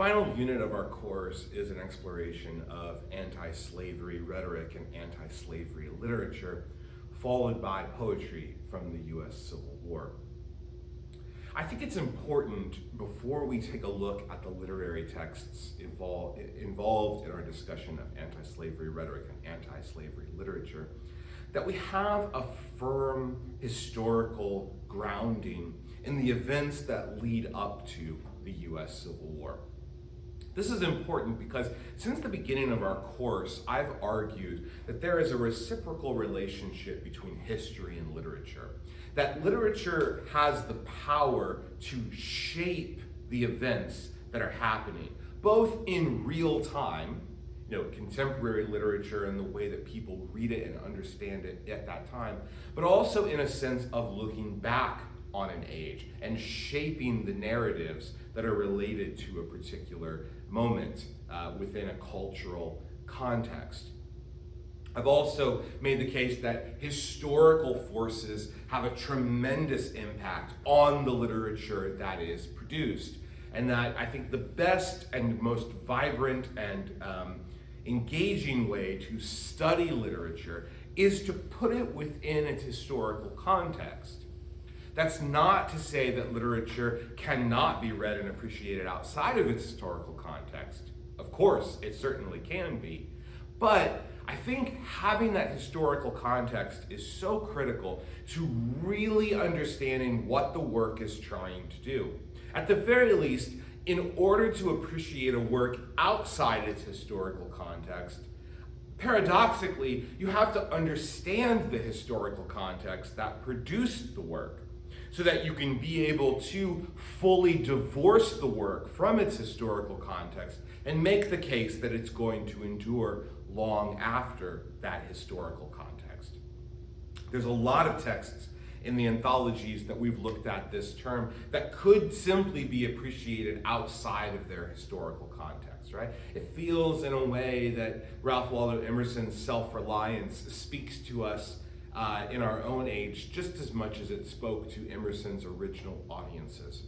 final unit of our course is an exploration of anti-slavery rhetoric and anti-slavery literature, followed by poetry from the U.S. Civil War. I think it's important, before we take a look at the literary texts involved in our discussion of anti-slavery rhetoric and anti-slavery literature, that we have a firm historical grounding in the events that lead up to the U.S. Civil War. This is important because since the beginning of our course, I've argued that there is a reciprocal relationship between history and literature. That literature has the power to shape the events that are happening, both in real time, contemporary literature and the way that people read it and understand it at that time, but also in a sense of looking back on an age and shaping the narratives that are related to a particular moment within a cultural context. I've also made the case that historical forces have a tremendous impact on the literature that is produced, and that I think the best and most vibrant and engaging way to study literature is to put it within its historical context. That's not to say that literature cannot be read and appreciated outside of its historical context. Of course, it certainly can be. But I think having that historical context is so critical to really understanding what the work is trying to do. At the very least, in order to appreciate a work outside its historical context, paradoxically, you have to understand the historical context that produced the work, so that you can be able to fully divorce the work from its historical context and make the case that it's going to endure long after that historical context. There's a lot of texts in the anthologies that we've looked at this term that could simply be appreciated outside of their historical context, right? It feels in a way that Ralph Waldo Emerson's self-reliance speaks to us in our own age just as much as it spoke to Emerson's original audiences.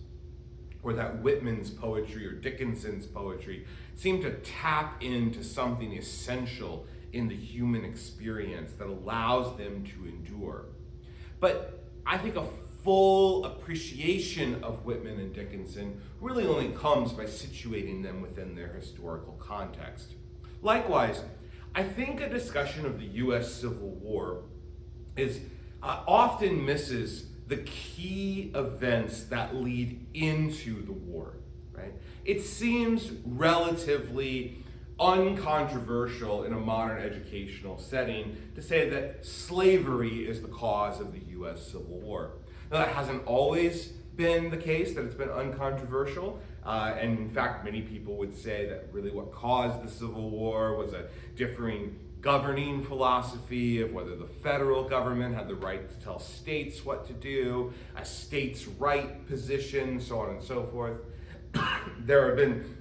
Or that Whitman's poetry or Dickinson's poetry seemed to tap into something essential in the human experience that allows them to endure. But I think a full appreciation of Whitman and Dickinson really only comes by situating them within their historical context. Likewise, I think a discussion of the U.S. Civil War often misses the key events that lead into the war, right? It seems relatively uncontroversial in a modern educational setting to say that slavery is the cause of the U.S. Civil War. Now, that hasn't always been the case, that it's been uncontroversial, and in fact, many people would say that really what caused the Civil War was a differing governing philosophy of whether the federal government had the right to tell states what to do, a states' right position, so on and so forth. There have been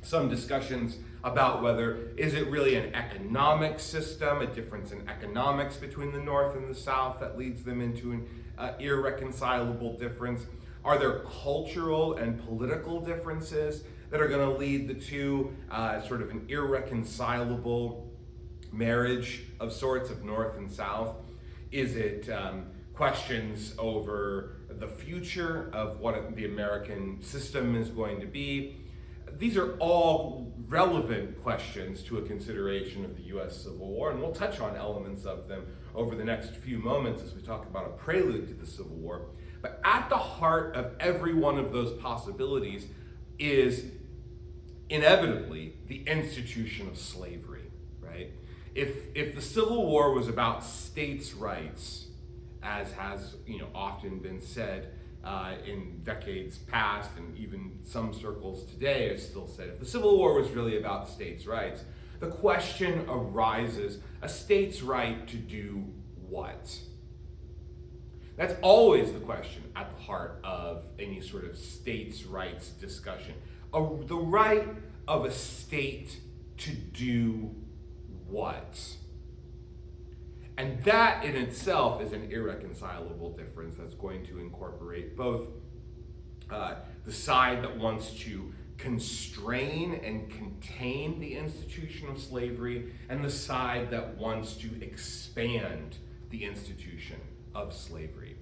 some discussions about whether is it really an economic system, a difference in economics between the North and the South that leads them into an irreconcilable difference. Are there cultural and political differences that are going to lead the two sort of an irreconcilable marriage of sorts of North and South? Is it questions over the future of what the American system is going to be? These are all relevant questions to a consideration of the U.S. Civil War, and we'll touch on elements of them over the next few moments as we talk about a prelude to the Civil War. But at the heart of every one of those possibilities is inevitably the institution of slavery, right? If the Civil War was about states' rights, as has often been said in decades past, and even some circles today is still said, if the Civil War was really about states' rights, the question arises, a state's right to do what? That's always the question at the heart of any sort of states' rights discussion. The right of a state to do what? And that in itself is an irreconcilable difference that's going to incorporate both the side that wants to constrain and contain the institution of slavery, and the side that wants to expand the institution of slavery.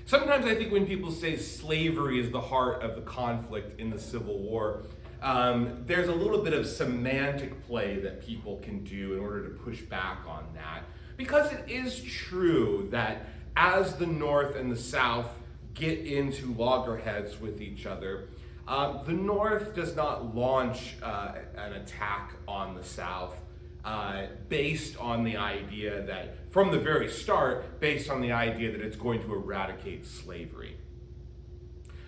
Sometimes I think when people say slavery is the heart of the conflict in the Civil War, there's a little bit of semantic play that people can do in order to push back on that. Because it is true that as the North and the South get into loggerheads with each other, the North does not launch an attack on the South based on the idea that, from the very start, based on the idea that it's going to eradicate slavery.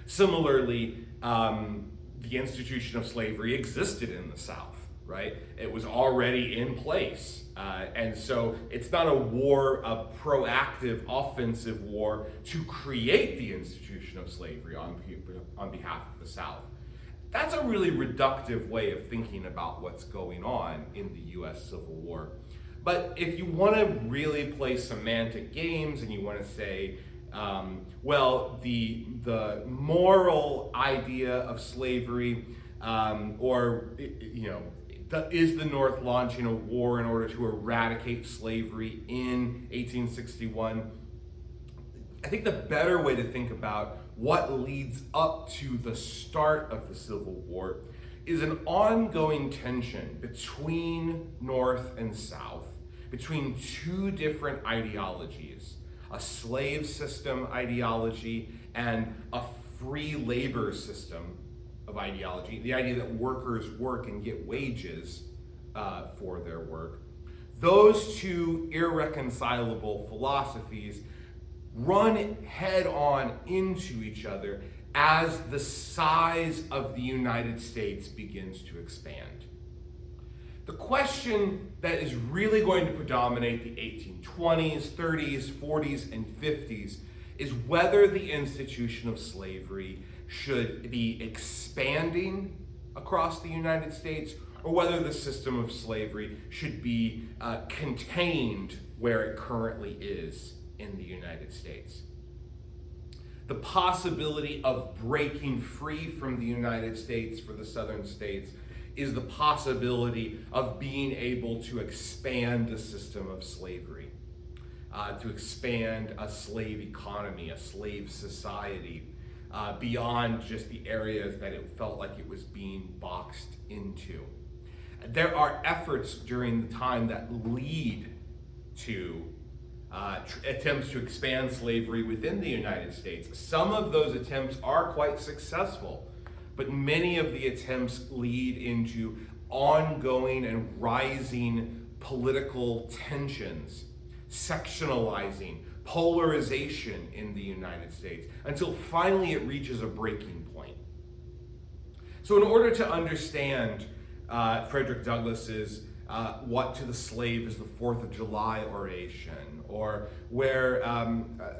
Similarly, the institution of slavery existed in the South, right? It was already in place. And so it's not a war, a proactive, offensive war to create the institution of slavery on behalf of the South. That's a really reductive way of thinking about what's going on in the U.S. Civil War. But if you want to really play semantic games and you want to say, well, the moral idea of slavery, is the North launching a war in order to eradicate slavery in 1861? I think the better way to think about what leads up to the start of the Civil War is an ongoing tension between North and South, between two different ideologies, a slave system ideology and a free labor system of ideology, the idea that workers work and get wages for their work. Those two irreconcilable philosophies run head on into each other as the size of the United States begins to expand. The question that is really going to predominate the 1820s, 30s, 40s, and 50s is whether the institution of slavery should be expanding across the United States or whether the system of slavery should be contained where it currently is in the United States. The possibility of breaking free from the United States for the southern states is the possibility of being able to expand the system of slavery, to expand a slave economy, a slave society, beyond just the areas that it felt like it was being boxed into. There are efforts during the time that lead to attempts to expand slavery within the United States. Some of those attempts are quite successful, but many of the attempts lead into ongoing and rising political tensions, sectionalizing, polarization in the United States, until finally it reaches a breaking point. So in order to understand Frederick Douglass's what to the slave is the 4th of July oration, or where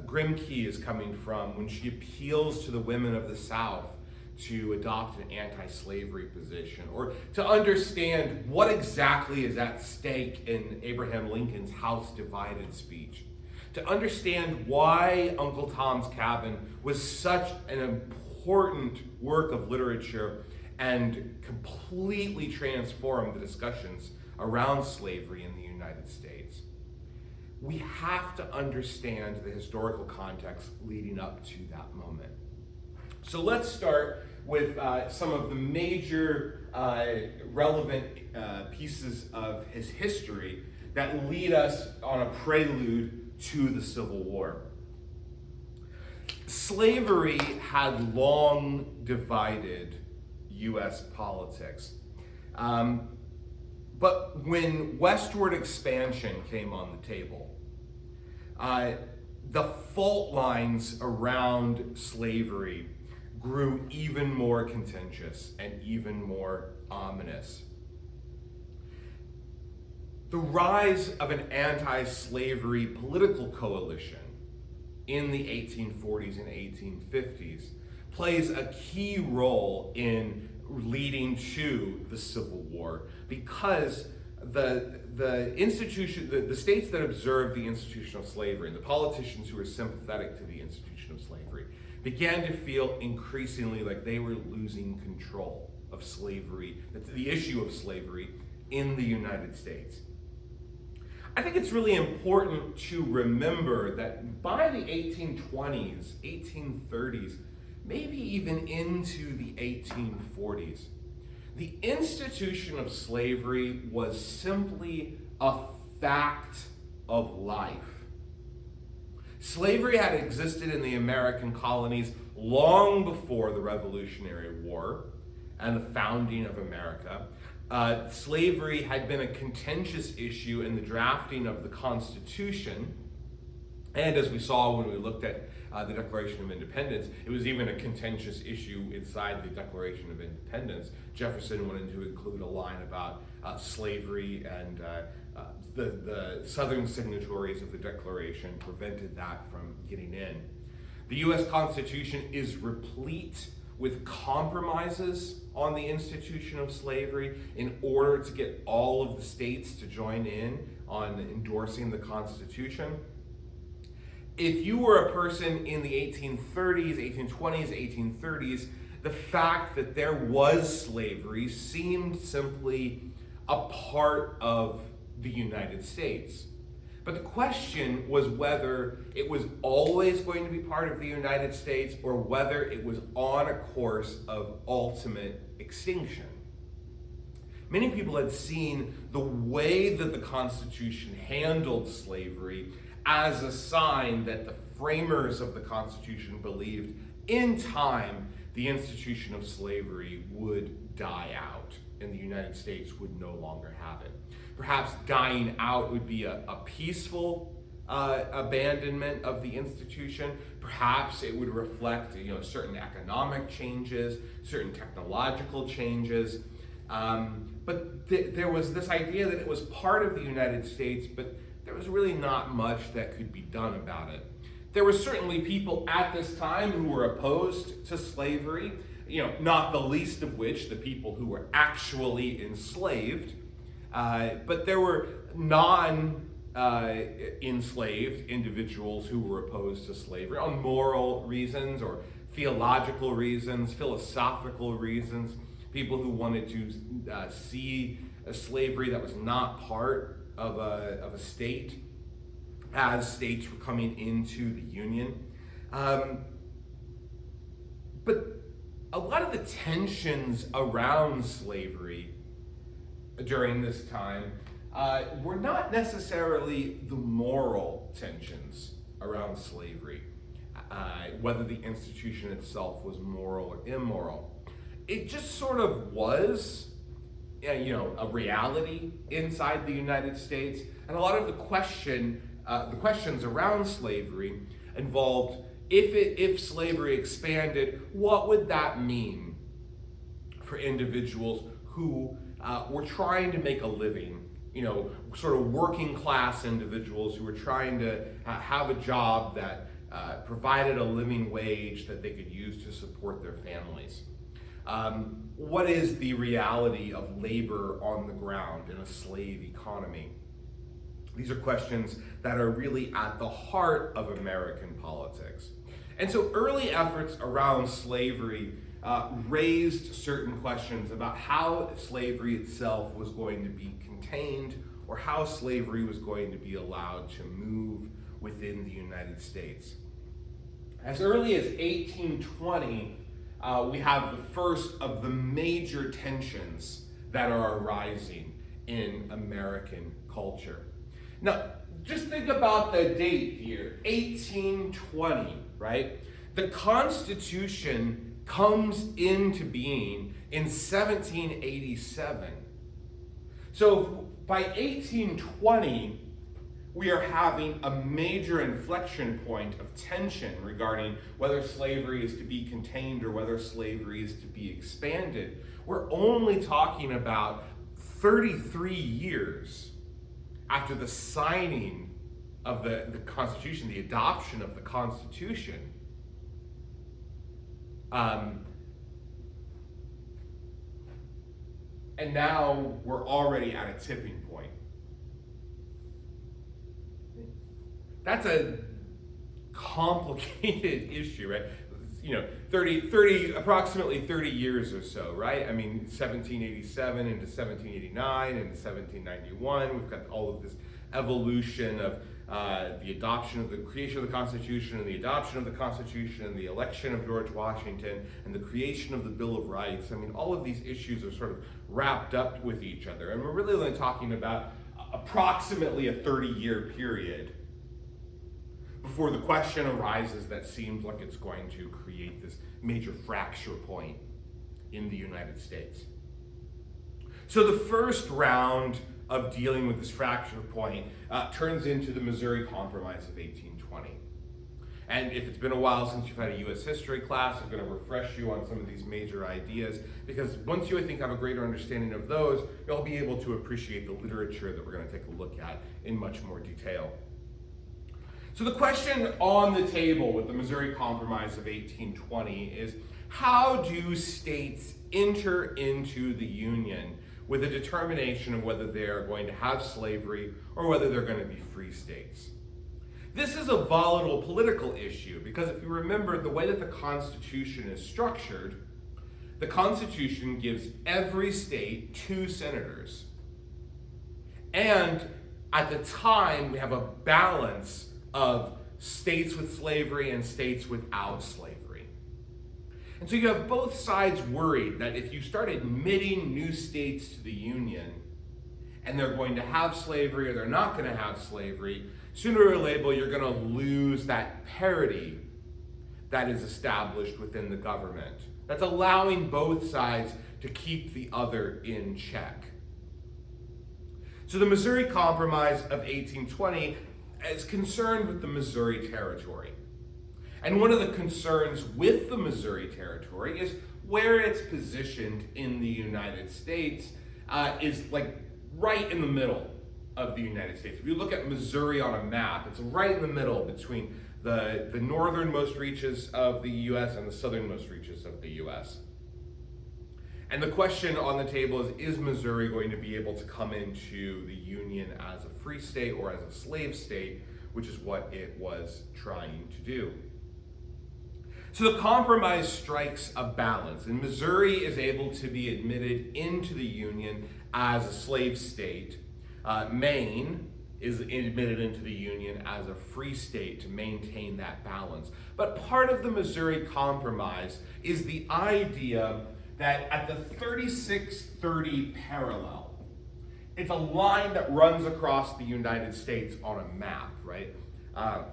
Grimke is coming from when she appeals to the women of the South to adopt an anti-slavery position, or to understand what exactly is at stake in Abraham Lincoln's House Divided speech, to understand why Uncle Tom's Cabin was such an important work of literature and completely transformed the discussions around slavery in the United States. We have to understand the historical context leading up to that moment. So let's start with some of the major relevant pieces of his history that lead us on a prelude to the Civil War. Slavery had long divided U.S. politics. But when westward expansion came on the table, the fault lines around slavery grew even more contentious and even more ominous. The rise of an anti-slavery political coalition in the 1840s and 1850s plays a key role in leading to the Civil War, because the institution, the states that observed the institution of slavery and the politicians who were sympathetic to the institution of slavery began to feel increasingly like they were losing control of slavery, the issue of slavery in the United States. I think it's really important to remember that by the 1820s, 1830s, maybe even into the 1840s, the institution of slavery was simply a fact of life. Slavery had existed in the American colonies long before the Revolutionary War and the founding of America. Slavery had been a contentious issue in the drafting of the Constitution. And as we saw when we looked at the Declaration of Independence, it was even a contentious issue inside the Declaration of Independence. Jefferson wanted to include a line about slavery, and the Southern signatories of the Declaration prevented that from getting in. The U.S. Constitution is replete with compromises on the institution of slavery in order to get all of the states to join in on endorsing the Constitution. If you were a person in the 1830s, 1820s, 1830s, the fact that there was slavery seemed simply a part of the United States. But the question was whether it was always going to be part of the United States or whether it was on a course of ultimate extinction. Many people had seen the way that the Constitution handled slavery as a sign that the framers of the Constitution believed in time the institution of slavery would die out and the United States would no longer have it. Perhaps dying out would be a peaceful abandonment of the institution. Perhaps it would reflect certain economic changes, certain technological changes. But there was this idea that it was part of the United States, but there was really not much that could be done about it. There were certainly people at this time who were opposed to slavery, not the least of which the people who were actually enslaved. But there were non-enslaved individuals who were opposed to slavery on moral reasons or theological reasons, philosophical reasons, people who wanted to see a slavery that was not part of a state as states were coming into the Union. But a lot of the tensions around slavery during this time were not necessarily the moral tensions around slavery, whether the institution itself was moral or immoral. It just sort of was, a reality inside the United States, and a lot of the questions around slavery involved if slavery expanded, what would that mean for individuals who were trying to make a living, sort of working class individuals who were trying to have a job that provided a living wage that they could use to support their families. What is the reality of labor on the ground in a slave economy? These are questions that are really at the heart of American politics. And so early efforts around slavery raised certain questions about how slavery itself was going to be contained or how slavery was going to be allowed to move within the United States. As early as 1820, we have the first of the major tensions that are arising in American culture. Now, just think about the date here, 1820, right? The Constitution comes into being in 1787. So by 1820, we are having a major inflection point of tension regarding whether slavery is to be contained or whether slavery is to be expanded. We're only talking about 33 years after the signing of the Constitution, the adoption of the Constitution. And now we're already at a tipping point. That's a complicated issue, right? approximately 30 years or so, right? I mean, 1787 into 1789 into 1791, we've got all of this evolution of the adoption of the creation of the Constitution and the adoption of the Constitution and the election of George Washington and the creation of the Bill of Rights. I mean, all of these issues are sort of wrapped up with each other. And we're really only talking about approximately a 30-year period before the question arises that seems like it's going to create this major fracture point in the United States. So the first round of dealing with this fracture point turns into the Missouri Compromise of 1820. And if it's been a while since you've had a U.S. history class, I'm going to refresh you on some of these major ideas, because once you, I think, have a greater understanding of those, you'll be able to appreciate the literature that we're going to take a look at in much more detail. So the question on the table with the Missouri Compromise of 1820 is, how do states enter into the Union with a determination of whether they are going to have slavery or whether they're going to be free states? This is a volatile political issue because if you remember the way that the Constitution is structured, the Constitution gives every state 2 senators. And at the time, we have a balance of states with slavery and states without slavery. And so you have both sides worried that if you start admitting new states to the Union and they're going to have slavery or they're not going to have slavery, sooner or later you're going to lose that parity that is established within the government. That's allowing both sides to keep the other in check. So the Missouri Compromise of 1820 is concerned with the Missouri Territory. And one of the concerns with the Missouri Territory is where it's positioned in the United States is like right in the middle of the United States. If you look at Missouri on a map, it's right in the middle between the northernmost reaches of the U.S. and the southernmost reaches of the U.S. And the question on the table is Missouri going to be able to come into the Union as a free state or as a slave state, which is what it was trying to do. So the compromise strikes a balance, and Missouri is able to be admitted into the Union as a slave state. Maine is admitted into the Union as a free state to maintain that balance. But part of the Missouri Compromise is the idea that at the 3630 parallel, it's a line that runs across the United States on a map, right? A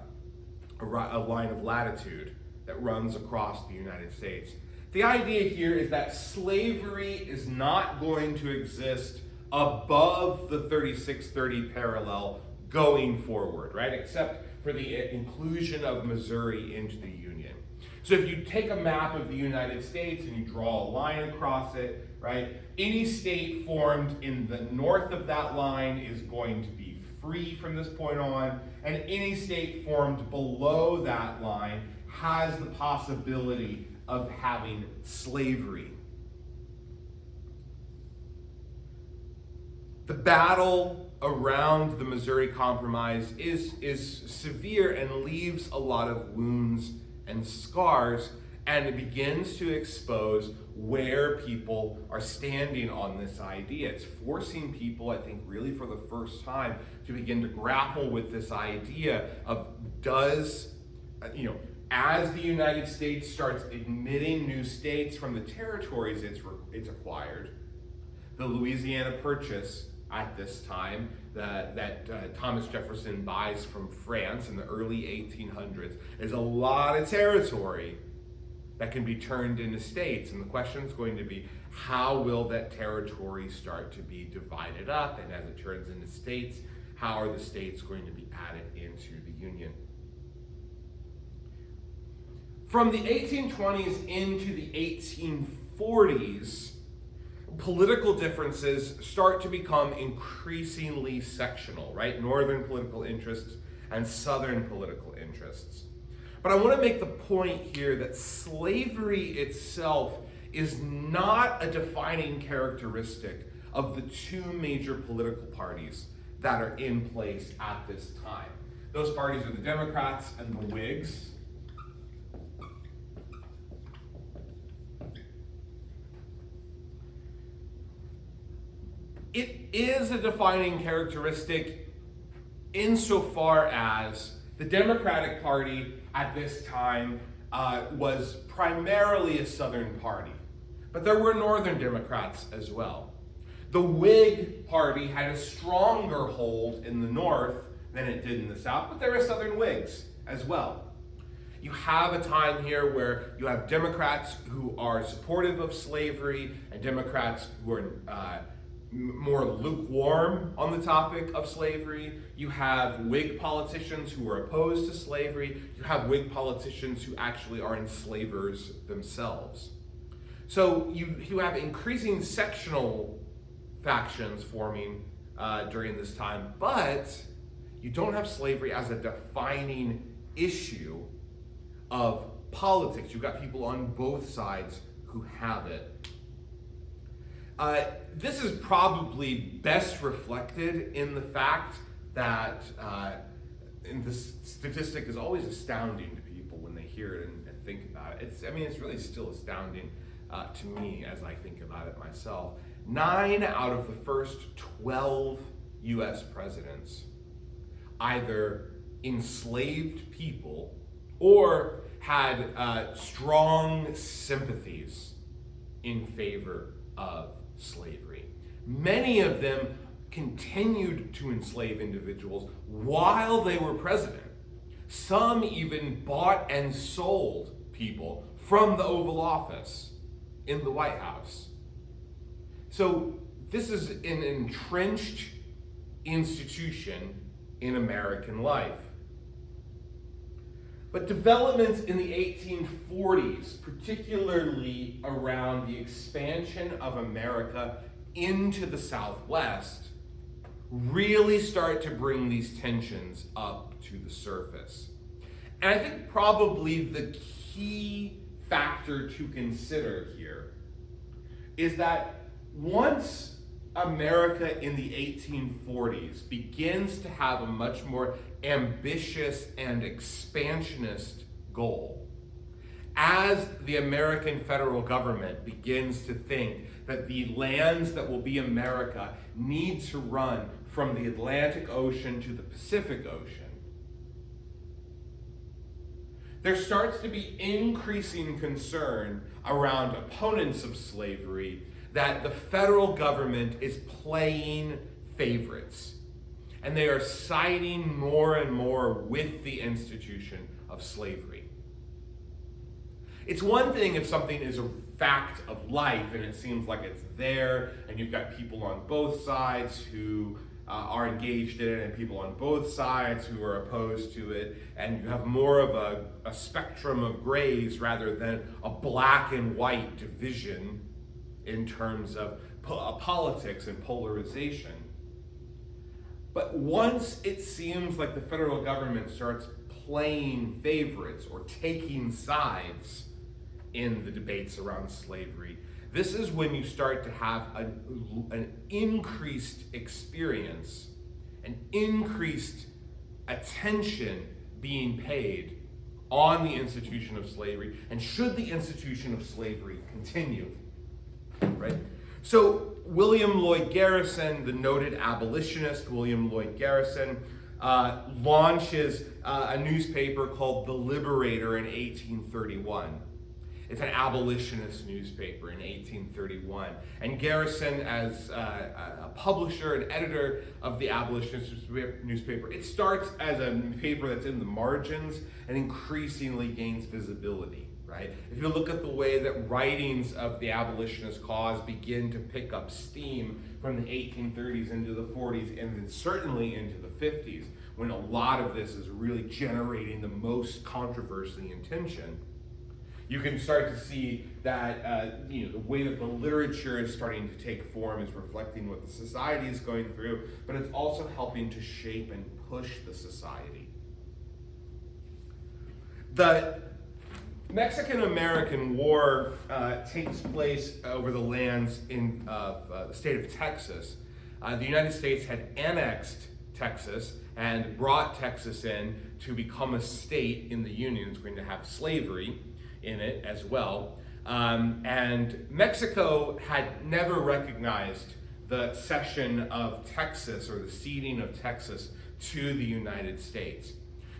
line of latitude that runs across the United States. The idea here is that slavery is not going to exist above the 3630 parallel going forward, right? Except for the inclusion of Missouri into the Union. So if you take a map of the United States and you draw a line across it, right? Any state formed in the north of that line is going to be free from this point on, and any state formed below that line has the possibility of having slavery. The battle around the Missouri Compromise is severe and leaves a lot of wounds and scars, and it begins to expose where people are standing on this idea. It's forcing people, I think, really for the first time to begin to grapple with this idea of as the United States starts admitting new states from the territories it's acquired, the Louisiana Purchase at this time that Thomas Jefferson buys from France in the early 1800s is a lot of territory that can be turned into states. And the question is going to be, how will that territory start to be divided up? And as it turns into states, how are the states going to be added into the Union? From the 1820s into the 1840s, political differences start to become increasingly sectional, right? Northern political interests and Southern political interests. But I want to make the point here that slavery itself is not a defining characteristic of the two major political parties that are in place at this time. Those parties are the Democrats and the Whigs. It is a defining characteristic insofar as the Democratic Party at this time was primarily a Southern party, but there were Northern Democrats as well. The Whig Party had a stronger hold in the North than it did in the South, but there were Southern Whigs as well. You have a time here where you have Democrats who are supportive of slavery and Democrats who are more lukewarm on the topic of slavery. You have Whig politicians who are opposed to slavery. You have Whig politicians who actually are enslavers themselves. So you have increasing sectional factions forming during this time, but you don't have slavery as a defining issue of politics. You've got people on both sides who have it. This is probably best reflected in the fact that, and this statistic is always astounding to people when they hear it and think about it. It's really still astounding to me as I think about it myself. 9 out of the first 12 US presidents either enslaved people or had strong sympathies in favor of slavery. Many of them continued to enslave individuals while they were president. Some even bought and sold people from the Oval Office in the White House. So this is an entrenched institution in American life. But developments in the 1840s, particularly around the expansion of America into the Southwest, really start to bring these tensions up to the surface. And I think probably the key factor to consider here is that once America in the 1840s begins to have a much more ambitious and expansionist goal, as the American federal government begins to think that the lands that will be America need to run from the Atlantic Ocean to the Pacific Ocean, there starts to be increasing concern around opponents of slavery that the federal government is playing favorites. And they are siding more and more with the institution of slavery. It's one thing if something is a fact of life and it seems like it's there, and you've got people on both sides who are engaged in it and people on both sides who are opposed to it, and you have more of a spectrum of grays rather than a black and white division in terms of politics and polarization. But once it seems like the federal government starts playing favorites or taking sides in the debates around slavery, this is when you start to have an increased experience, an increased attention being paid on the institution of slavery, and should the institution of slavery continue, right? So William Lloyd Garrison, the noted abolitionist William Lloyd Garrison, launches a newspaper called The Liberator in 1831. It's an abolitionist newspaper in 1831. And Garrison, as a publisher and editor of the abolitionist newspaper, it starts as a paper that's in the margins and increasingly gains visibility, right? If you look at the way that writings of the abolitionist cause begin to pick up steam from the 1830s into the 40s and then certainly into the 50s, when a lot of this is really generating the most controversy and tension, you can start to see that the way that the literature is starting to take form is reflecting what the society is going through, but it's also helping to shape and push the society. The Mexican-American War takes place over the lands in the state of Texas. The United States had annexed Texas and brought Texas in to become a state in the Union. It's going to have slavery in it as well. And Mexico had never recognized the cession of Texas, or the ceding of Texas to the United States.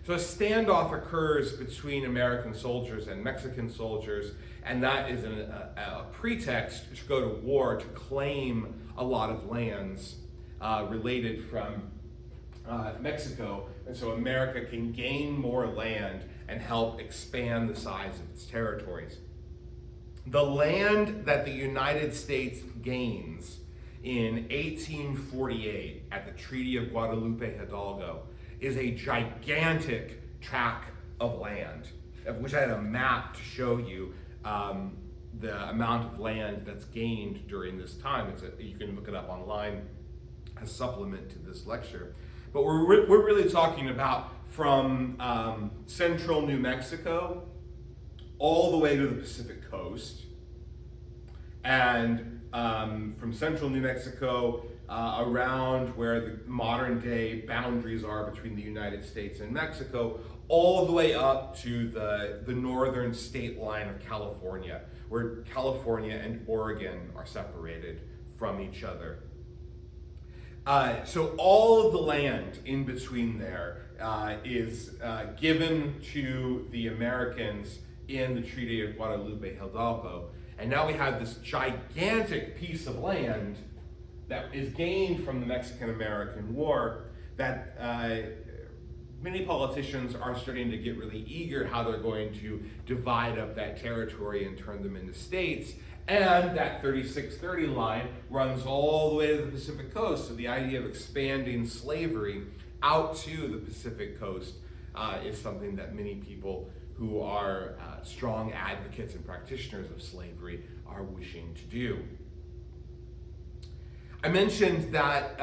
So a standoff occurs between American soldiers and Mexican soldiers, and that is a pretext to go to war to claim a lot of lands related from Mexico, and so America can gain more land and help expand the size of its territories. The land that the United States gains in 1848 at the Treaty of Guadalupe Hidalgo is a gigantic tract of land, of which I had a map to show you the amount of land that's gained during this time. You can look it up online as a supplement to this lecture. But we're really talking about from central New Mexico all the way to the Pacific coast, and from central New Mexico around where the modern day boundaries are between the United States and Mexico, all the way up to the northern state line of California, where California and Oregon are separated from each other. So all of the land in between there is given to the Americans in the Treaty of Guadalupe Hidalgo. And now we have this gigantic piece of land that is gained from the Mexican-American War that many politicians are starting to get really eager how they're going to divide up that territory and turn them into states. And that 3630 line runs all the way to the Pacific coast. So the idea of expanding slavery out to the Pacific coast is something that many people who are strong advocates and practitioners of slavery are wishing to do. I mentioned that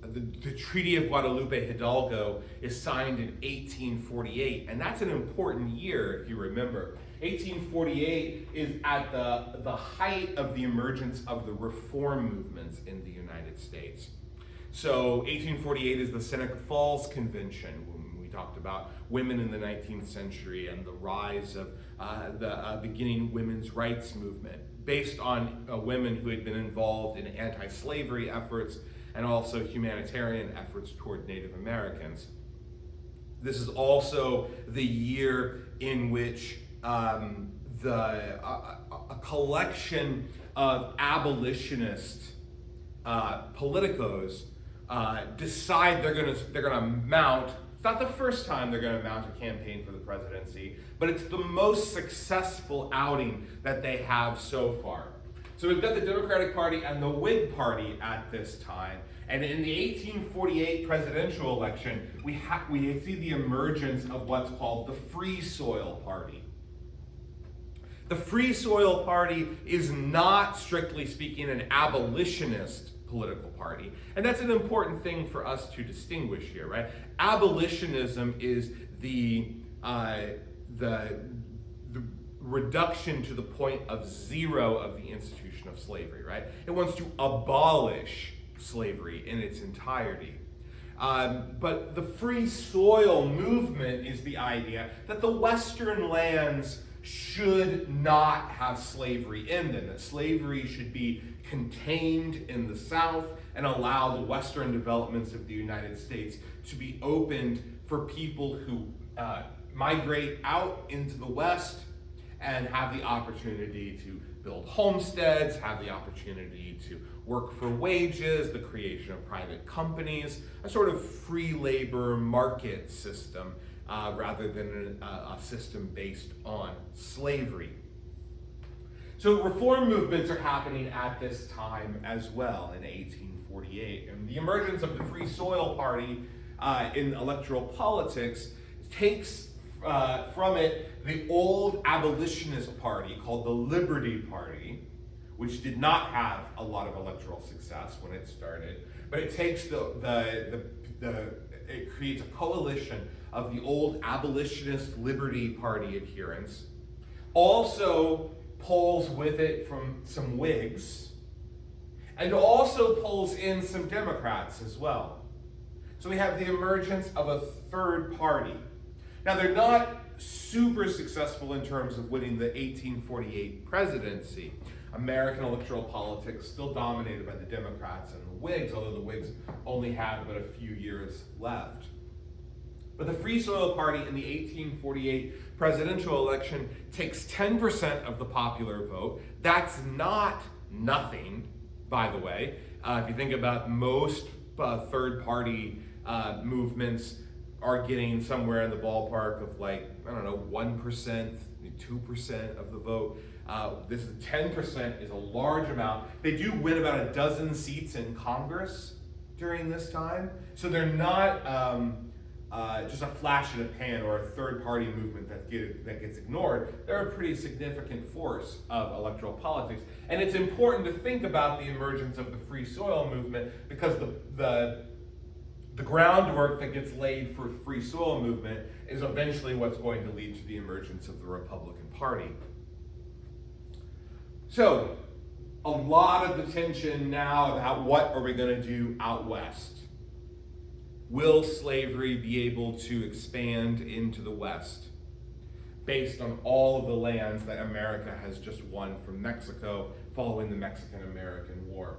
the Treaty of Guadalupe Hidalgo is signed in 1848, and that's an important year if you remember. 1848 is at the height of the emergence of the reform movements in the United States. So 1848 is the Seneca Falls Convention, when we talked about women in the 19th century and the rise of the beginning women's rights movement, based on women who had been involved in anti-slavery efforts and also humanitarian efforts toward Native Americans. This is also the year in which a collection of abolitionist politicos decide they're gonna mount. It's not the first time they're gonna mount a campaign for the presidency, but it's the most successful outing that they have so far. So we've got the Democratic Party and the Whig Party at this time. And in the 1848 presidential election, we see the emergence of what's called the Free Soil Party. The Free Soil Party is not, strictly speaking, an abolitionist political party. And that's an important thing for us to distinguish here, right? Abolitionism is the reduction to the point of zero of the institution of slavery, right? It wants to abolish slavery in its entirety. But the free soil movement is the idea that the Western lands should not have slavery in them, that slavery should be contained in the South and allow the Western developments of the United States to be opened for people who migrate out into the West and have the opportunity to build homesteads, have the opportunity to work for wages, the creation of private companies, a sort of free labor market system rather than a system based on slavery. So reform movements are happening at this time as well in 1848. And the emergence of the Free Soil Party in electoral politics takes from it the old abolitionist party called the Liberty Party, which did not have a lot of electoral success when it started, but it takes it creates a coalition of the old abolitionist Liberty Party adherents, also pulls with it from some Whigs, and also pulls in some Democrats as well. So we have the emergence of a third party. Now, they're not super successful in terms of winning the 1848 presidency, American electoral politics still dominated by the Democrats and the Whigs, although the Whigs only have but a few years left. But the Free Soil Party in the 1848 presidential election takes 10% of the popular vote. That's not nothing, by the way. If you think about most third-party movements are getting somewhere in the ballpark of 1%, 2% of the vote. This is 10% is a large amount. They do win about a dozen seats in Congress during this time, so they're not just a flash in the pan or a third-party movement that gets ignored. They're a pretty significant force of electoral politics, and it's important to think about the emergence of the Free Soil movement because the groundwork that gets laid for Free Soil movement is eventually what's going to lead to the emergence of the Republican Party. So, a lot of the tension now about what are we going to do out west. Will slavery be able to expand into the West based on all of the lands that America has just won from Mexico following the Mexican-American War?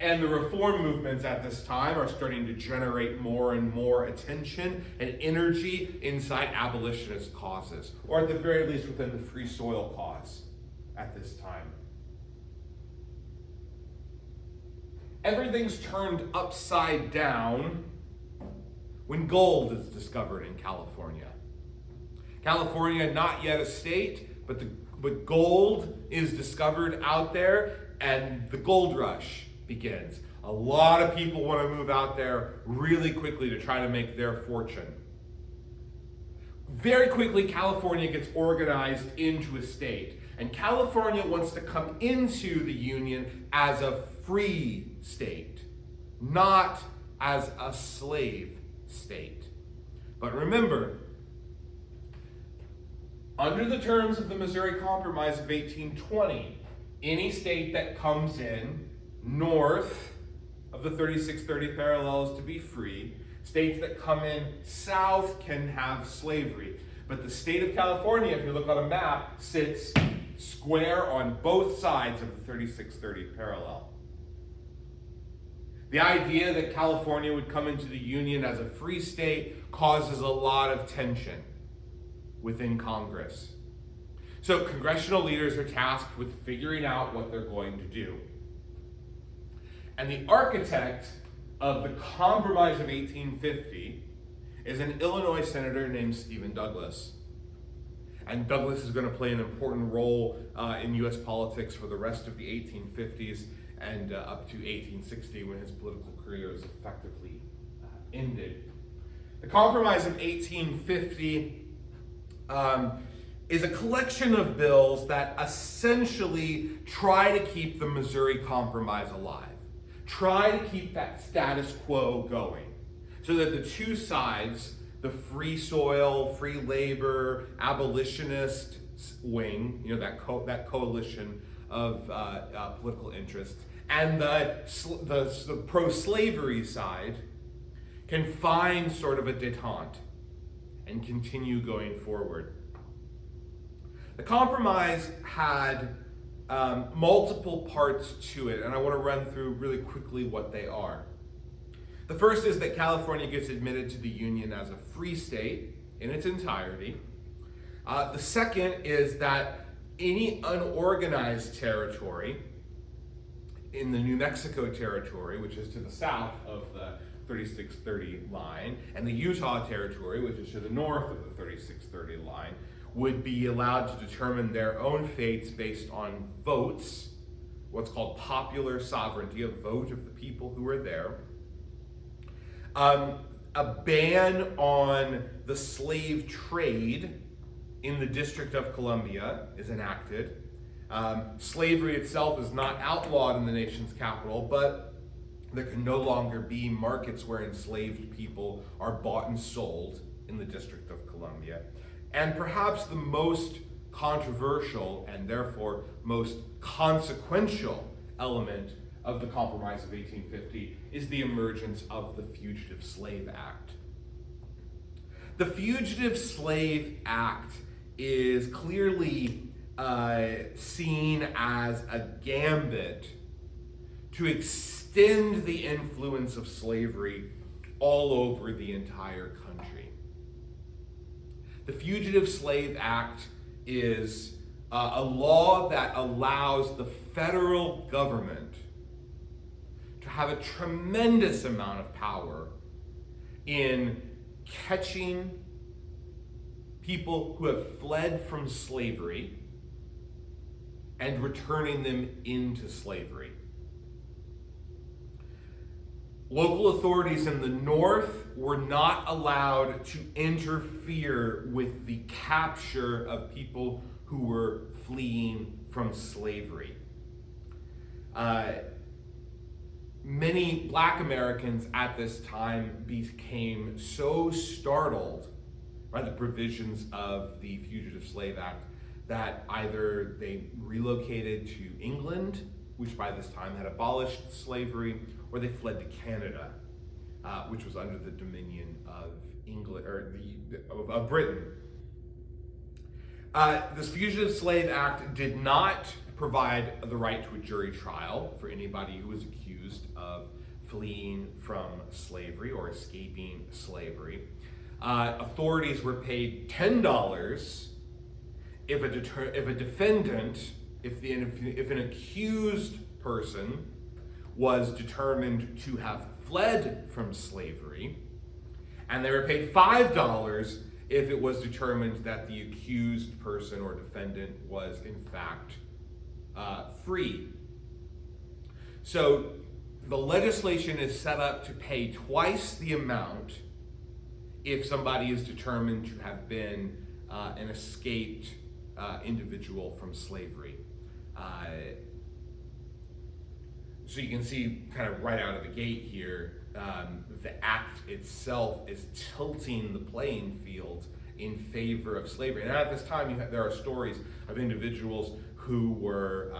And the reform movements at this time are starting to generate more and more attention and energy inside abolitionist causes, or at the very least within the Free Soil cause at this time. Everything's turned upside down when gold is discovered in California. California, not yet a state, but gold is discovered out there, and the gold rush begins. A lot of people want to move out there really quickly to try to make their fortune. Very quickly, California gets organized into a state, and California wants to come into the Union as a free state, not as a slave state. But remember, under the terms of the Missouri Compromise of 1820, any state that comes in north of the 3630 parallels to be free. States that come in south can have slavery. But the state of California, if you look on a map, sits square on both sides of the 3630 parallel. The idea that California would come into the Union as a free state causes a lot of tension within Congress. So congressional leaders are tasked with figuring out what they're going to do. And the architect of the Compromise of 1850 is an Illinois senator named Stephen Douglas. And Douglas is going to play an important role in U.S. politics for the rest of the 1850s and up to 1860 when his political career is effectively ended. The Compromise of 1850 is a collection of bills that essentially try to keep the Missouri Compromise alive. Try to keep that status quo going so that the two sides, the free soil, free labor, abolitionist wing, that coalition of political interests, and the pro-slavery side can find sort of a détente and continue going forward. The compromise had multiple parts to it, and I want to run through really quickly what they are. The first is that California gets admitted to the Union as a free state in its entirety. The second is that any unorganized territory in the New Mexico territory, which is to the south of the 3630 line, and the Utah territory, which is to the north of the 3630 line, would be allowed to determine their own fates based on votes, what's called popular sovereignty, a vote of the people who are there. A ban on the slave trade in the District of Columbia is enacted. Slavery itself is not outlawed in the nation's capital, but there can no longer be markets where enslaved people are bought and sold in the District of Columbia. And perhaps the most controversial and therefore most consequential element of the Compromise of 1850 is the emergence of the Fugitive Slave Act. The Fugitive Slave Act is clearly seen as a gambit to extend the influence of slavery all over the entire country. The Fugitive Slave Act is a law that allows the federal government to have a tremendous amount of power in catching people who have fled from slavery and returning them into slavery. Local authorities in the North were not allowed to interfere with the capture of people who were fleeing from slavery. Many Black Americans at this time became so startled by the provisions of the Fugitive Slave Act that either they relocated to England, which by this time had abolished slavery, or they fled to Canada, which was under the dominion of England or of Britain. This Fugitive Slave Act did not provide the right to a jury trial for anybody who was accused of fleeing from slavery or escaping slavery. Authorities were paid $10 if an accused person was determined to have fled from slavery, and they were paid $5 if it was determined that the accused person or defendant was in fact free. So the legislation is set up to pay twice the amount if somebody is determined to have been an escaped individual from slavery. So you can see kind of right out of the gate here, the act itself is tilting the playing field in favor of slavery. And at this time, there are stories of individuals who were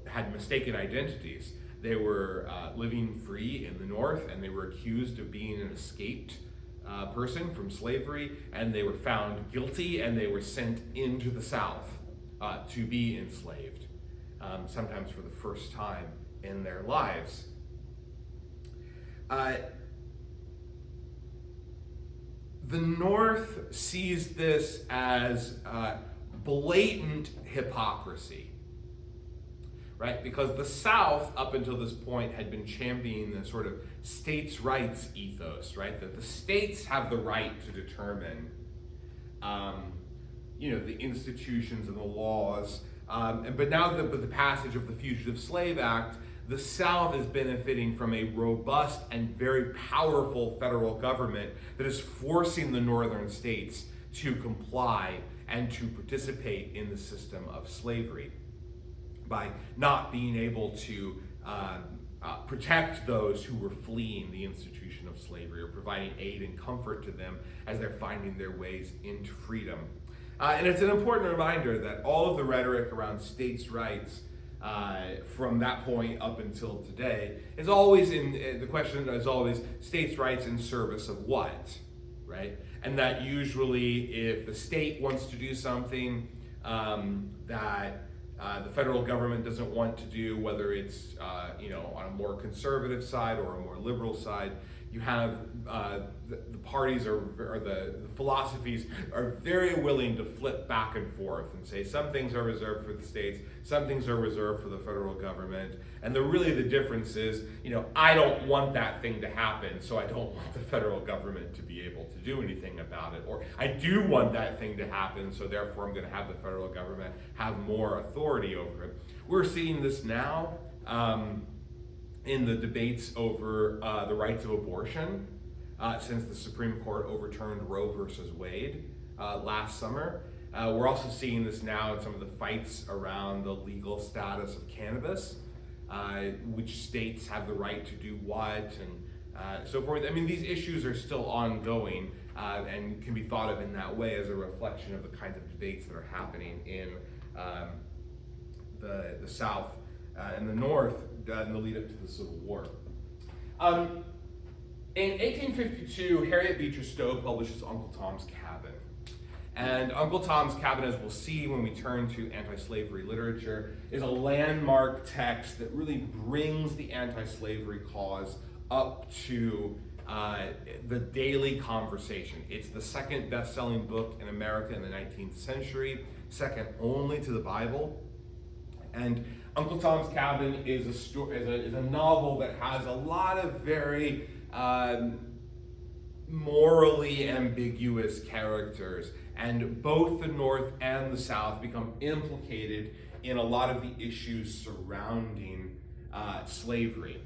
had mistaken identities. They were living free in the North, and they were accused of being an escaped person from slavery, and they were found guilty, and they were sent into the South to be enslaved, sometimes for the first time in their lives. The North sees this as blatant hypocrisy, right? Because the South, up until this point, had been championing the sort of states' rights ethos, right? That the states have the right to determine, the institutions and the laws. But now with the passage of the Fugitive Slave Act, the South is benefiting from a robust and very powerful federal government that is forcing the northern states to comply and to participate in the system of slavery by not being able to protect those who were fleeing the institution of slavery or providing aid and comfort to them as they're finding their ways into freedom. And it's an important reminder that all of the rhetoric around states' rights from that point up until today is always the question is always states' rights in service of what, right? And that usually if the state wants to do something that the federal government doesn't want to do, whether it's on a more conservative side or a more liberal side, you have the parties or the philosophies are very willing to flip back and forth and say some things are reserved for the states, some things are reserved for the federal government. And the difference is, I don't want that thing to happen, so I don't want the federal government to be able to do anything about it. Or I do want that thing to happen, so therefore I'm going to have the federal government have more authority over it. We're seeing this now in the debates over the rights of abortion since the Supreme Court overturned Roe versus Wade last summer. We're also seeing this now in some of the fights around the legal status of cannabis, which states have the right to do what, and so forth. I mean, these issues are still ongoing and can be thought of in that way as a reflection of the kinds of debates that are happening in the South and the North in the lead up to the Civil War. In 1852, Harriet Beecher Stowe publishes Uncle Tom's Cabin. And Uncle Tom's Cabin, as we'll see when we turn to anti-slavery literature, is a landmark text that really brings the anti-slavery cause up to the daily conversation. It's the second best-selling book in America in the 19th century, second only to the Bible. And Uncle Tom's Cabin is a novel that has a lot of very morally ambiguous characters, and both the North and the South become implicated in a lot of the issues surrounding slavery.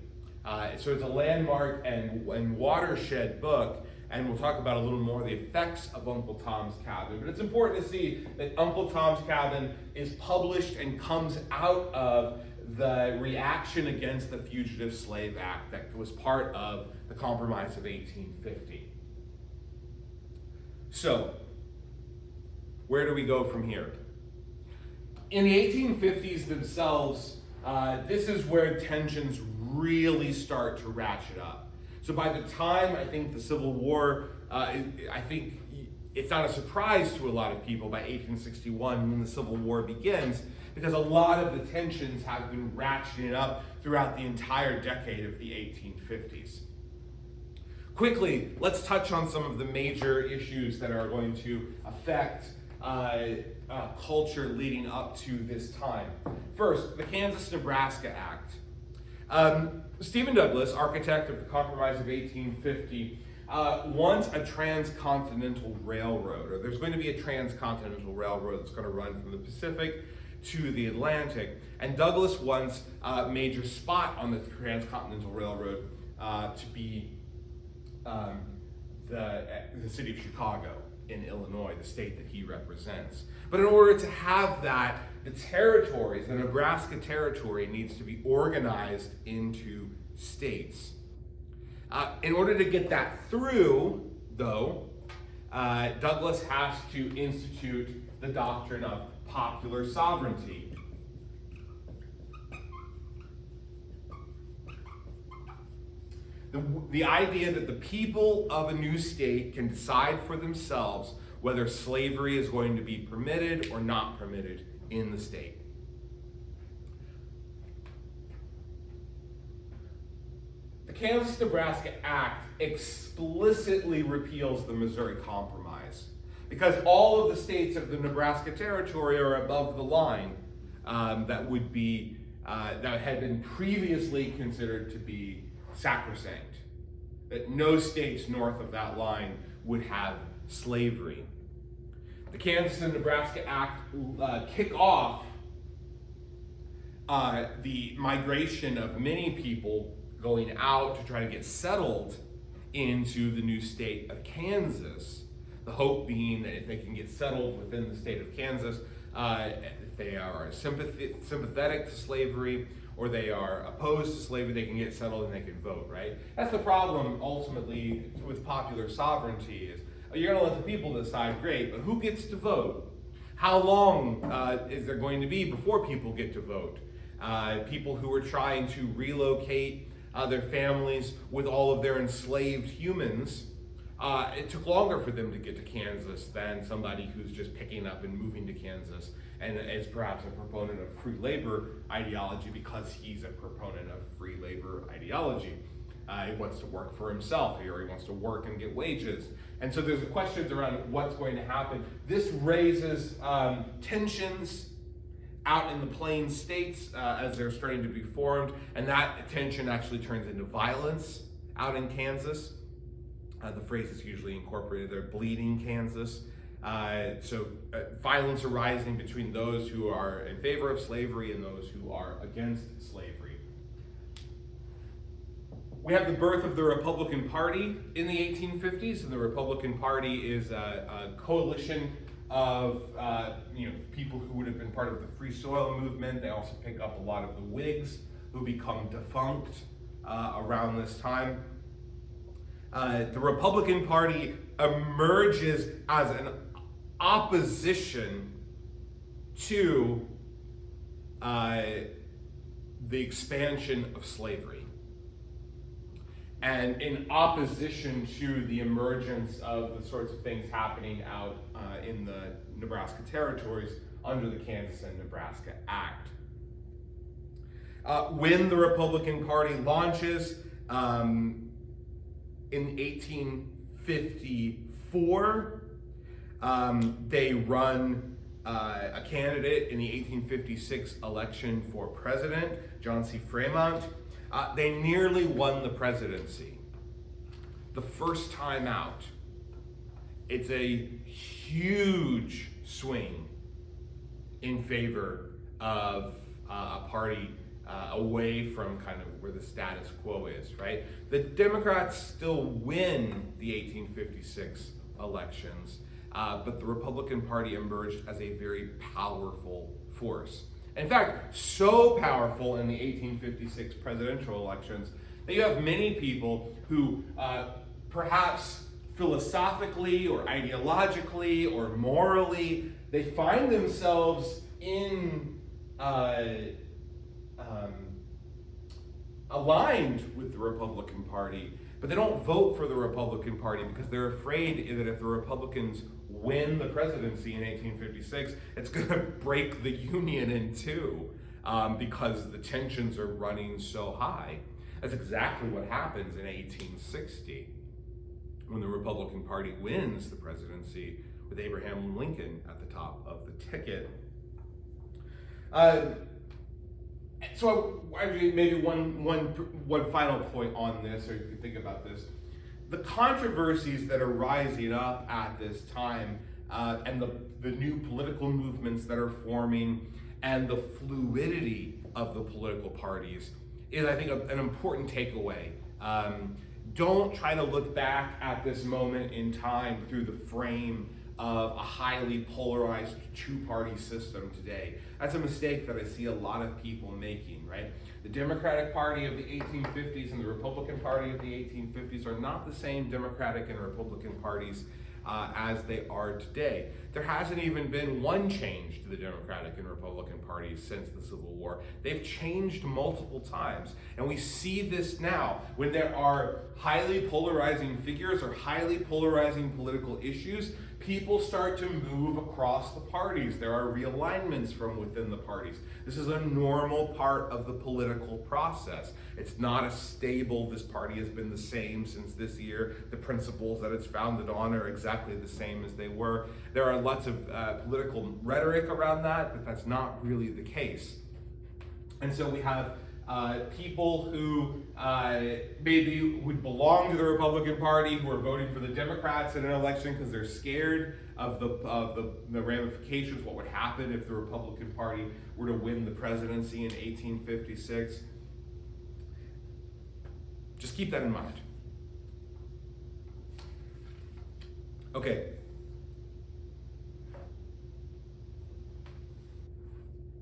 So it's a landmark and watershed book, and we'll talk about a little more the effects of Uncle Tom's Cabin. But it's important to see that Uncle Tom's Cabin is published and comes out of the reaction against the Fugitive Slave Act that was part of the Compromise of 1850. So, where do we go from here? In the 1850s themselves, this is where tensions really start to ratchet up. So by the time, I think, the Civil War, I think it's not a surprise to a lot of people by 1861 when the Civil War begins, because a lot of the tensions have been ratcheting up throughout the entire decade of the 1850s. Quickly, let's touch on some of the major issues that are going to affect culture leading up to this time. First, the Kansas-Nebraska Act. Stephen Douglas, architect of the Compromise of 1850, wants a transcontinental railroad, or there's going to be a transcontinental railroad that's going to run from the Pacific to the Atlantic, and Douglas wants a major spot on the transcontinental railroad to be the city of Chicago in Illinois, the state that he represents. But in order to have that, the territories, the Nebraska territory, needs to be organized into states. In order to get that through, though, Douglas has to institute the doctrine of popular sovereignty. The idea that the people of a new state can decide for themselves whether slavery is going to be permitted or not permitted in the state. The Kansas-Nebraska Act explicitly repeals the Missouri Compromise, because all of the states of the Nebraska Territory are above the line that had been previously considered to be sacrosanct, that no states north of that line would have slavery. The Kansas and Nebraska Act kick off the migration of many people going out to try to get settled into the new state of Kansas. The hope being that if they can get settled within the state of Kansas, if they are sympathetic to slavery or they are opposed to slavery, they can get settled and they can vote, right? That's the problem ultimately with popular sovereignty is you're going to let the people decide, great, but who gets to vote? How long is there going to be before people get to vote? People who are trying to relocate their families with all of their enslaved humans, it took longer for them to get to Kansas than somebody who's just picking up and moving to Kansas and is perhaps a proponent of free labor ideology because he's a proponent of free labor ideology. He wants to work for himself or he wants to work and get wages. And so there's questions around what's going to happen. This raises tensions out in the plain states as they're starting to be formed, and that tension actually turns into violence out in Kansas. The phrase is usually incorporated there, bleeding Kansas. So violence arising between those who are in favor of slavery and those who are against slavery. We have the birth of the Republican Party in the 1850s, and the Republican Party is a coalition of people who would have been part of the Free Soil movement. They also pick up a lot of the Whigs who become defunct around this time. The Republican Party emerges as an opposition to the expansion of slavery. and in opposition to the emergence of the sorts of things happening out in the Nebraska territories under the Kansas and Nebraska Act. When the Republican Party launches in 1854, they run a candidate in the 1856 election for president, John C. Fremont. They nearly won the presidency. The first time out. It's a huge swing in favor of a party away from kind of where the status quo is, right? The Democrats still win the 1856 elections, but the Republican Party emerged as a very powerful force. In fact, so powerful in the 1856 presidential elections that you have many people who perhaps philosophically or ideologically or morally, they find themselves in aligned with the Republican Party, but they don't vote for the Republican Party because they're afraid that if the Republicans win the presidency in 1856, it's going to break the Union in two because the tensions are running so high. That's exactly what happens in 1860 when the Republican Party wins the presidency with Abraham Lincoln at the top of the ticket. So maybe one final point on this, or you can think about this. The controversies that are rising up at this time and the new political movements that are forming and the fluidity of the political parties is, I think, an important takeaway. Don't try to look back at this moment in time through the frame of a highly polarized two-party system today. That's a mistake that I see a lot of people making, right? The Democratic Party of the 1850s and the Republican Party of the 1850s are not the same Democratic and Republican parties as they are today. There hasn't even been one change to the Democratic and Republican parties since the Civil War. They've changed multiple times. And we see this now when there are highly polarizing figures or highly polarizing political issues. People start to move across the parties. There are realignments from within the parties. This is a normal part of the political process. It's not a stable, this party has been the same since this year. The principles that it's founded on are exactly the same as they were. There are lots of political rhetoric around that, but that's not really the case. And so we have people who maybe would belong to the Republican Party who are voting for the Democrats in an election because they're scared of the ramifications, what would happen if the Republican Party were to win the presidency in 1856. Just keep that in mind. Okay.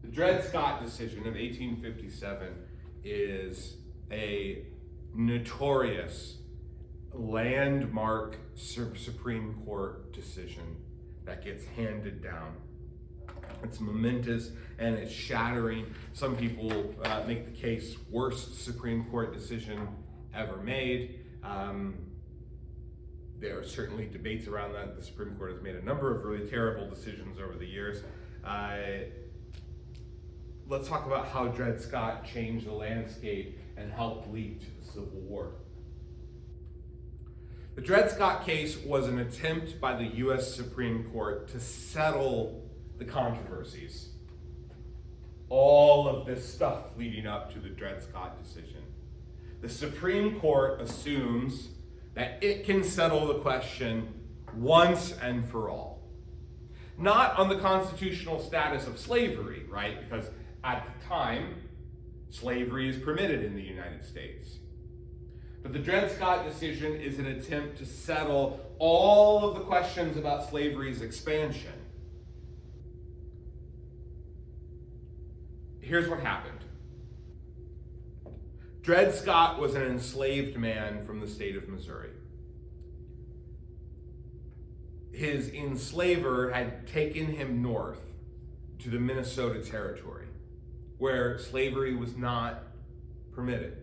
The Dred Scott decision of 1857 is a notorious landmark Supreme Court decision that gets handed down. It's momentous and it's shattering. Some people make the case worst Supreme Court decision ever made. There are certainly debates around that. The Supreme Court has made a number of really terrible decisions over the years. Let's talk about how Dred Scott changed the landscape and helped lead to the Civil War. The Dred Scott case was an attempt by the U.S. Supreme Court to settle the controversies. All of this stuff leading up to the Dred Scott decision. The Supreme Court assumes that it can settle the question once and for all. Not on the constitutional status of slavery, right? Because at the time, slavery is permitted in the United States. But the Dred Scott decision is an attempt to settle all of the questions about slavery's expansion. Here's what happened. Dred Scott was an enslaved man from the state of Missouri. His enslaver had taken him north to the Minnesota Territory, where slavery was not permitted.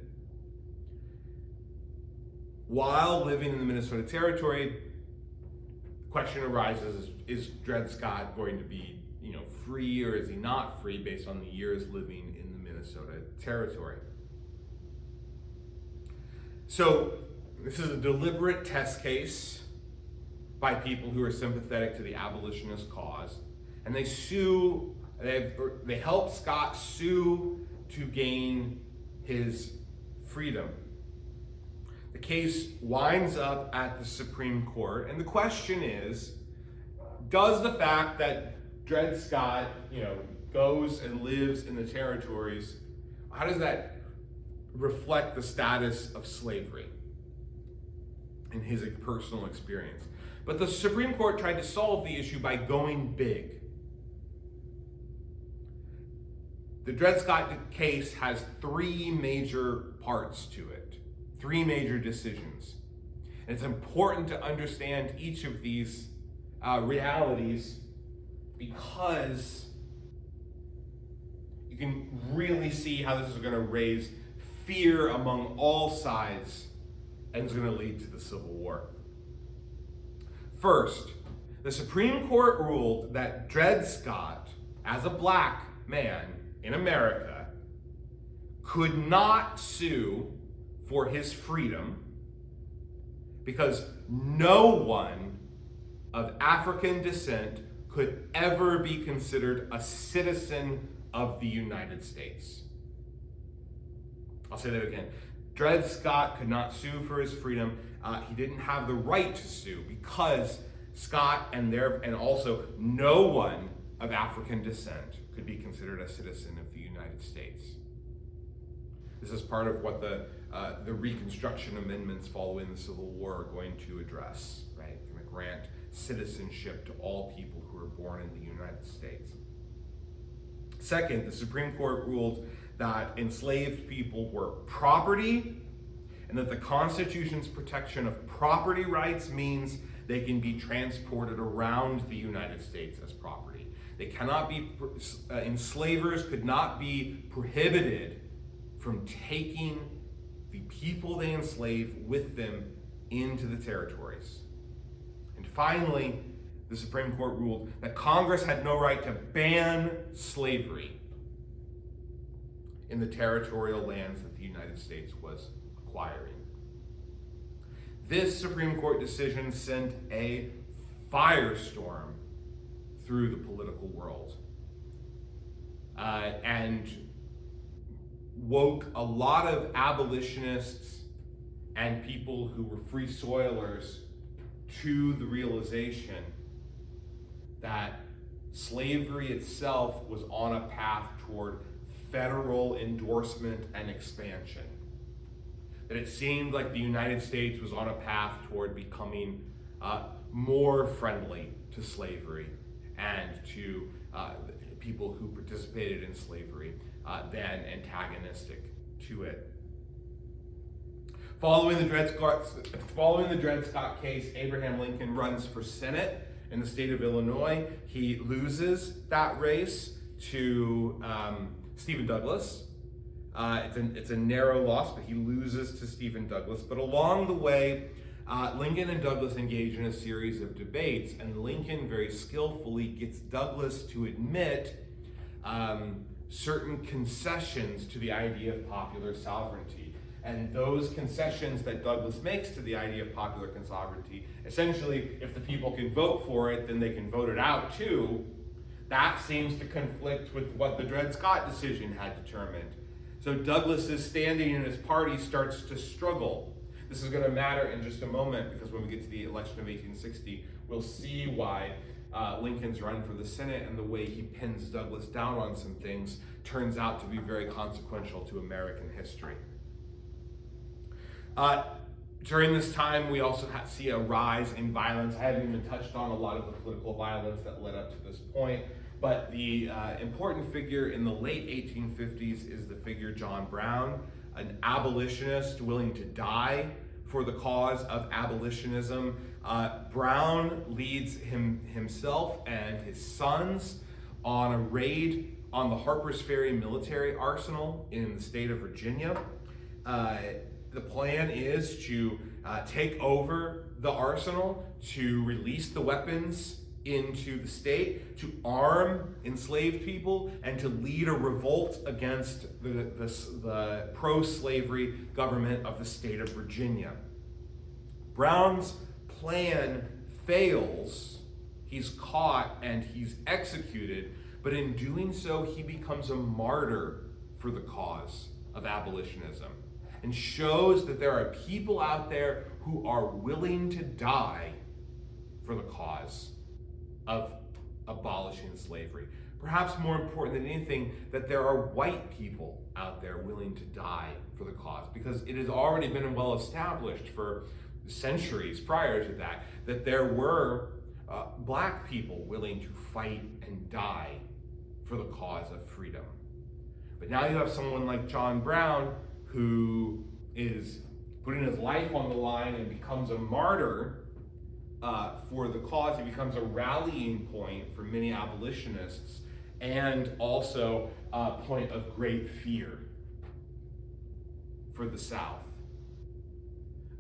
While living in the Minnesota Territory, the question arises, is Dred Scott going to be, free, or is he not free based on the years living in the Minnesota Territory? So this is a deliberate test case by people who are sympathetic to the abolitionist cause, and they help Scott sue to gain his freedom. The case winds up at the Supreme Court, and the question is, does the fact that Dred Scott, goes and lives in the territories, how does that reflect the status of slavery in his personal experience? But the Supreme Court tried to solve the issue by going big. The Dred Scott case has three major parts to it, three major decisions. And it's important to understand each of these realities, because you can really see how this is going to raise fear among all sides and is going to lead to the Civil War. First, the Supreme Court ruled that Dred Scott, as a black man in America, could not sue for his freedom because no one of African descent could ever be considered a citizen of the United States. I'll say that again. Dred Scott could not sue for his freedom. He didn't have the right to sue because Scott and also no one of African descent could be considered a citizen of the United States. This is part of what the Reconstruction Amendments following the Civil War are going to address, right? Going to grant citizenship to all people who are born in the United States. Second, the Supreme Court ruled that enslaved people were property, and that the Constitution's protection of property rights means they can be transported around the United States as property. They cannot be, enslavers could not be prohibited from taking the people they enslave with them into the territories. And finally, the Supreme Court ruled that Congress had no right to ban slavery in the territorial lands that the United States was acquiring. This Supreme Court decision sent a firestorm through the political world and woke a lot of abolitionists and people who were free soilers to the realization that slavery itself was on a path toward federal endorsement and expansion. That it seemed like the United States was on a path toward becoming more friendly to slavery and to people who participated in slavery than antagonistic to it. Following the Dred Scott case, Abraham Lincoln runs for Senate in the state of Illinois. He loses that race to Stephen Douglas. It's a narrow loss, but he loses to Stephen Douglas. But along the way, Lincoln and Douglas engage in a series of debates, and Lincoln very skillfully gets Douglas to admit certain concessions to the idea of popular sovereignty. And those concessions that Douglas makes to the idea of popular sovereignty, essentially, if the people can vote for it, then they can vote it out too. That seems to conflict with what the Dred Scott decision had determined. So Douglas's standing in his party starts to struggle. This is going to matter in just a moment, because when we get to the election of 1860, we'll see why Lincoln's run for the Senate and the way he pins Douglas down on some things turns out to be very consequential to American history. During this time, we also see a rise in violence. I haven't even touched on a lot of the political violence that led up to this point, but the important figure in the late 1850s is the figure John Brown, an abolitionist willing to die for the cause of abolitionism. Brown leads himself and his sons on a raid on the Harpers Ferry military arsenal in the state of Virginia. The plan is to take over the arsenal, to release the weapons into the state, to arm enslaved people, and to lead a revolt against the pro-slavery government of the state of Virginia. Brown's plan fails. He's caught and he's executed, but in doing so, he becomes a martyr for the cause of abolitionism and shows that there are people out there who are willing to die for the cause of abolishing slavery. Perhaps more important than anything, that there are white people out there willing to die for the cause, because it has already been well established for centuries prior to that, that there were black people willing to fight and die for the cause of freedom. But now you have someone like John Brown who is putting his life on the line and becomes a martyr for the cause. He becomes a rallying point for many abolitionists and also a point of great fear for the South.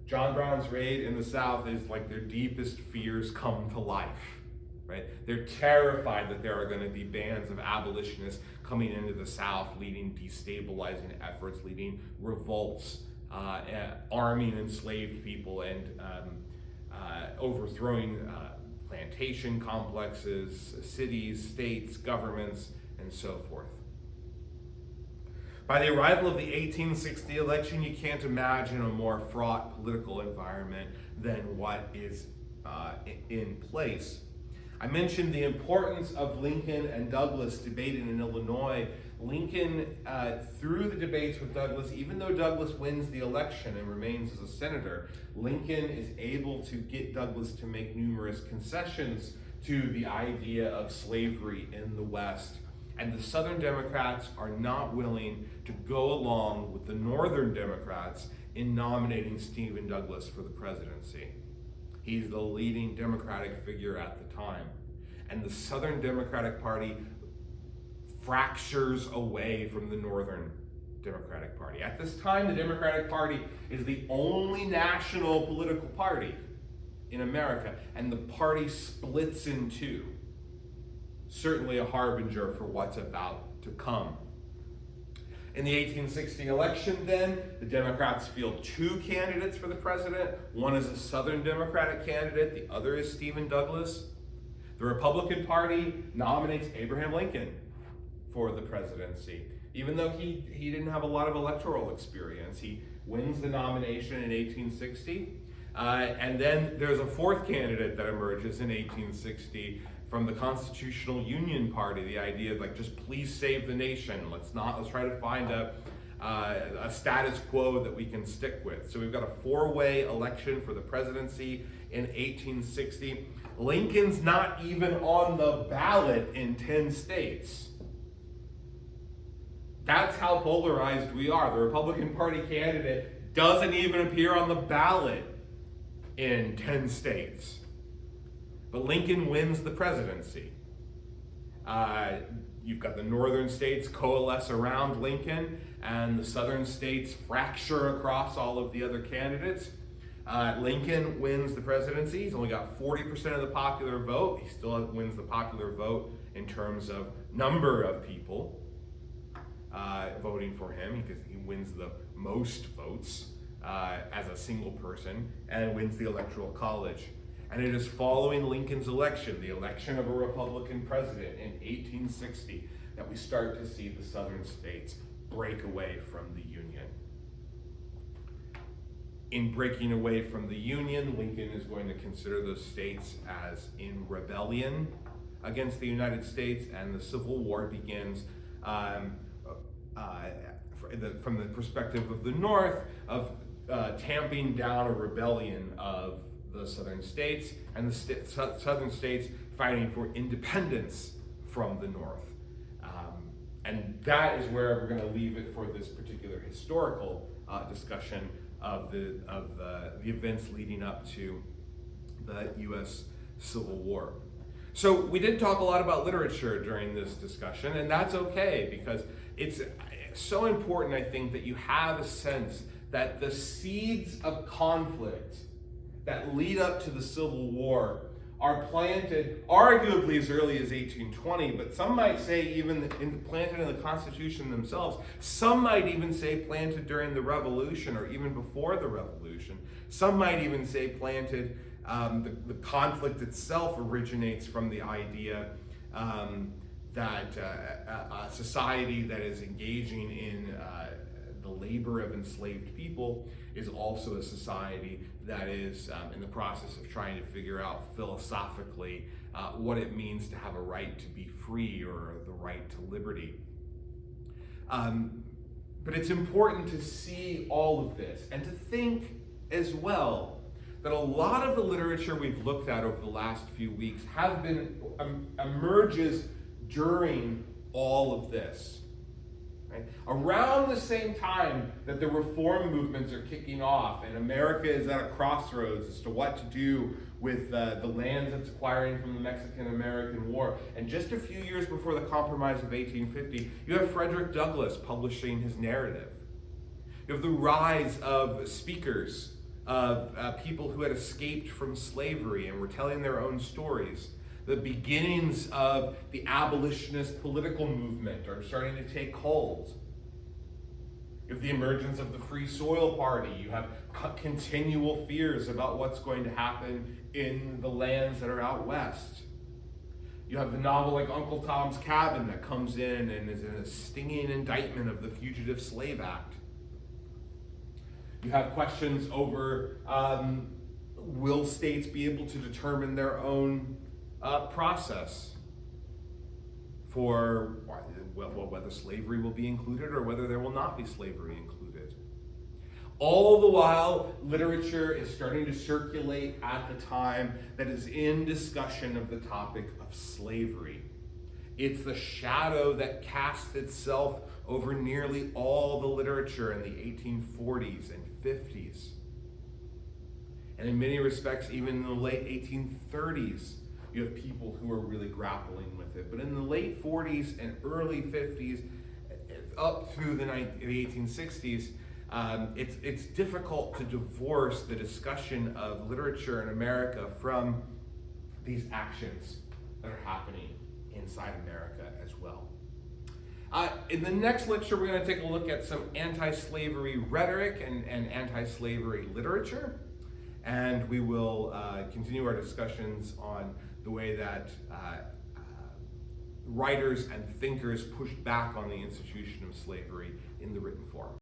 John Brown's raid in the South is like their deepest fears come to life, right? They're terrified that there are going to be bands of abolitionists coming into the South, leading destabilizing efforts, leading revolts, arming enslaved people, and overthrowing plantation complexes, cities, states, governments, and so forth. By the arrival of the 1860 election, you can't imagine a more fraught political environment than what is in place. I mentioned the importance of Lincoln and Douglas debating in Illinois. Lincoln, through the debates with Douglas, even though Douglas wins the election and remains as a senator, Lincoln is able to get Douglas to make numerous concessions to the idea of slavery in the West. And the Southern Democrats are not willing to go along with the Northern Democrats in nominating Stephen Douglas for the presidency. He's the leading Democratic figure at the time. And the Southern Democratic Party fractures away from the Northern Democratic Party. At this time, the Democratic Party is the only national political party in America, and the party splits in two. Certainly a harbinger for what's about to come. In the 1860 election, then, the Democrats field two candidates for the president. One is a Southern Democratic candidate, the other is Stephen Douglas. The Republican Party nominates Abraham Lincoln for the presidency. Even though he didn't have a lot of electoral experience, he wins the nomination in 1860. And then there's a fourth candidate that emerges in 1860 from the Constitutional Union Party, the idea of like, just please save the nation. Let's try to find a status quo that we can stick with. So we've got a four-way election for the presidency in 1860. Lincoln's not even on the ballot in 10 states. That's how polarized we are. The Republican Party candidate doesn't even appear on the ballot in 10 states. But Lincoln wins the presidency. You've got the northern states coalesce around Lincoln, and the southern states fracture across all of the other candidates. Lincoln wins the presidency. He's only got 40% of the popular vote. He still wins the popular vote in terms of number of people voting for him, because he wins the most votes as a single person, and wins the Electoral College. And it is following Lincoln's election, the election of a Republican president in 1860, that we start to see the southern states break away from the Union. In breaking away from the Union, Lincoln is going to consider those states as in rebellion against the United States, and the Civil War begins from the perspective of the North, of tamping down a rebellion of the southern states, and the southern states fighting for independence from the North. And that is where we're going to leave it for this particular historical discussion of the events leading up to the U.S. Civil War. So we did talk a lot about literature during this discussion, and that's okay, because it's so important, I think, that you have a sense that the seeds of conflict that lead up to the Civil War are planted arguably as early as 1820, but some might say even planted in the Constitution themselves. Some might even say planted during the Revolution or even before the Revolution. Some might even say planted, the conflict itself originates from the idea that a society that is engaging in the labor of enslaved people is also a society that is in the process of trying to figure out philosophically what it means to have a right to be free or the right to liberty. But it's important to see all of this and to think as well that a lot of the literature we've looked at over the last few weeks have been emerges during all of this. Right? Around the same time that the reform movements are kicking off and America is at a crossroads as to what to do with the lands it's acquiring from the Mexican-American War, and just a few years before the Compromise of 1850, you have Frederick Douglass publishing his narrative. You have the rise of speakers, of people who had escaped from slavery and were telling their own stories. The beginnings of the abolitionist political movement are starting to take hold. You have the emergence of the Free Soil Party. You have continual fears about what's going to happen in the lands that are out west. You have the novel like Uncle Tom's Cabin that comes in and is a stinging indictment of the Fugitive Slave Act. You have questions over will states be able to determine their own process for whether slavery will be included or whether there will not be slavery included. All the while, literature is starting to circulate at the time that is in discussion of the topic of slavery. It's the shadow that casts itself over nearly all the literature in the 1840s and 50s. And in many respects, even in the late 1830s, you have people who are really grappling with it. But in the late 40s and early 50s, up through the 1860s, it's difficult to divorce the discussion of literature in America from these actions that are happening inside America as well. In the next lecture, we're going to take a look at some anti-slavery rhetoric and anti-slavery literature. And we will continue our discussions on the way that writers and thinkers pushed back on the institution of slavery in the written form.